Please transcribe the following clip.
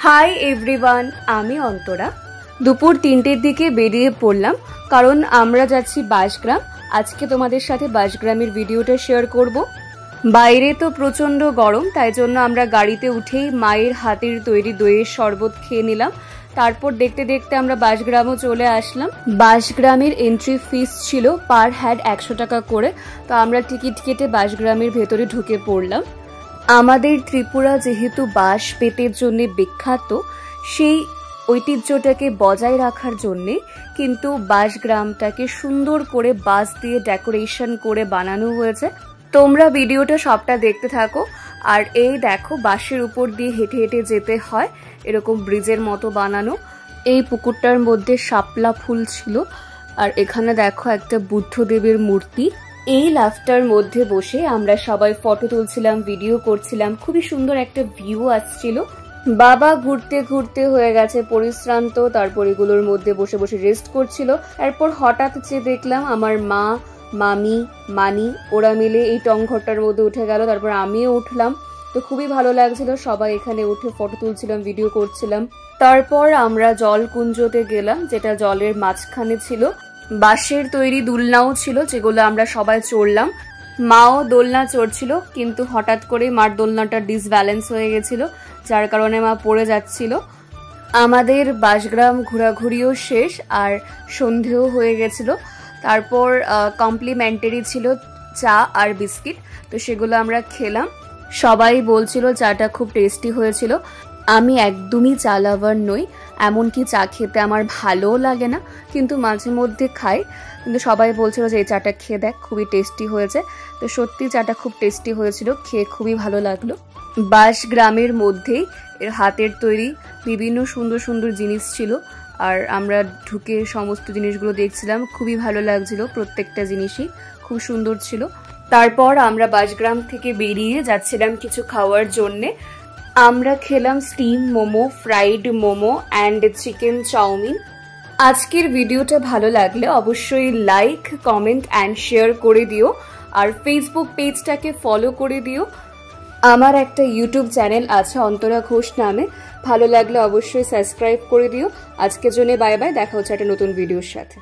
Hi everyone, আমি অন্তরা। দুপুর 3টের দিকে বেরিয়ে পড়লাম, কারণ আমরা যাচ্ছি বাঁশগ্রাম। আজকে তোমাদের সাথে বাঁশগ্রামের ভিডিওটা শেয়ার করব। বাইরে তো প্রচণ্ড গরম, তাই জন্য আমরা গাড়িতে উঠেই মায়ের হাতের তৈরি দইয়ের শরবত খেয়ে নিলাম। তারপর দেখতে দেখতে আমরা বাঁশগ্রামও চলে আসলাম। বাঁশগ্রামের এন্ট্রি ফিস ছিল পার হেড 100 টাকা করে। তো আমরা টিকিট কেটে বাঁশগ্রামের ভেতরে ঢুকে পড়লাম। আমাদের ত্রিপুরা যেহেতু বাঁশ বেতের জন্য বিখ্যাত, সেই ঐতিহ্যটাকে বজায় রাখার জন্যে কিন্তু বাঁশগ্রামটাকে সুন্দর করে বাঁশ দিয়ে ডেকোরেশন করে বানানো হয়েছে। তোমরা ভিডিওটা সবটা দেখতে থাকো। আর এই দেখো, বাঁশের উপর দিয়ে হেঁটে হেঁটে যেতে হয়, এরকম ব্রিজের মতো বানানো। এই পুকুরটার মধ্যে শাপলা ফুল ছিল। আর এখানে দেখো একটা বুদ্ধদেবের মূর্তি। এই লাফটার মধ্যে বসে আমরা সবাই ফটো তুলছিলাম, ভিডিও করছিলাম। খুবই সুন্দর একটা ভিউ আসছিল। বাবা ঘুরতে ঘুরতে হয়ে গেছে পরিশ্রান্ত, তারপর এগুলোর মধ্যে বসে বসে রেস্ট করছিল। এরপর হঠাৎ যে দেখলাম আমার মা, মামি, মানি ওরা মিলে এই টংঘরটার মধ্যে উঠে গেল। তারপর আমিও উঠলাম। তো খুবই ভালো লাগছিল, সবাই এখানে উঠে ফটো তুলছিলাম, ভিডিও করছিলাম। তারপর আমরা জলকুঞ্জতে গেলাম, যেটা জলের মাঝখানে ছিল। বাঁশের তৈরি দোলনাও ছিল, যেগুলো আমরা সবাই চড়লাম। মাও দোলনা চড়ছিল, কিন্তু হঠাৎ করে মার দোলনাটা ডিসব্যালেন্স হয়ে গেছিল, যার কারণে মা পড়ে যাচ্ছিল। আমাদের বাঁশগ্রাম ঘোরাঘুরিও শেষ, আর সন্ধেও হয়ে গেছিল। তারপর কমপ্লিমেন্টারি ছিল চা আর বিস্কিট, তো সেগুলো আমরা খেলাম। সবাই বলছিল চাটা খুব টেস্টি হয়েছিল। আমি একদমই চা লাভার নই, এমনকি চা খেতে আমার ভালোও লাগে না, কিন্তু মাঝে মধ্যে খাই। কিন্তু সবাই বলছিল যে এই চাটা খেয়ে দেখ, খুবই টেস্টি হয়েছে। তো সত্যি চাটা খুব টেস্টি হয়েছিল, খেয়ে খুবই ভালো লাগলো। বাঁশগ্রামের মধ্যেই এর হাতের তৈরি বিভিন্ন সুন্দর সুন্দর জিনিস ছিল, আর আমরা ঢুকে সমস্ত জিনিসগুলো দেখছিলাম। খুবই ভালো লাগছিল, প্রত্যেকটা জিনিসই খুব সুন্দর ছিল। তারপর আমরা বাঁশগ্রাম থেকে বেরিয়ে যাচ্ছিলাম কিছু খাওয়ার জন্যে। আমরা খেলাম steam momo, fried momo and chicken chow mein. আজকের ভিডিওটা ভালো লাগলে অবশ্যই লাইক, কমেন্ট অ্যান্ড শেয়ার করে দিও। আর ফেসবুক পেজটাকে ফলো করে দিও। আমার একটা ইউটিউব চ্যানেল আছে অন্তরা ঘোষ নামে, ভালো লাগলে অবশ্যই সাবস্ক্রাইব করে দিও। আজকের জন্য বাই বাই, দেখা হচ্ছে একটা নতুন ভিডিওর সাথে।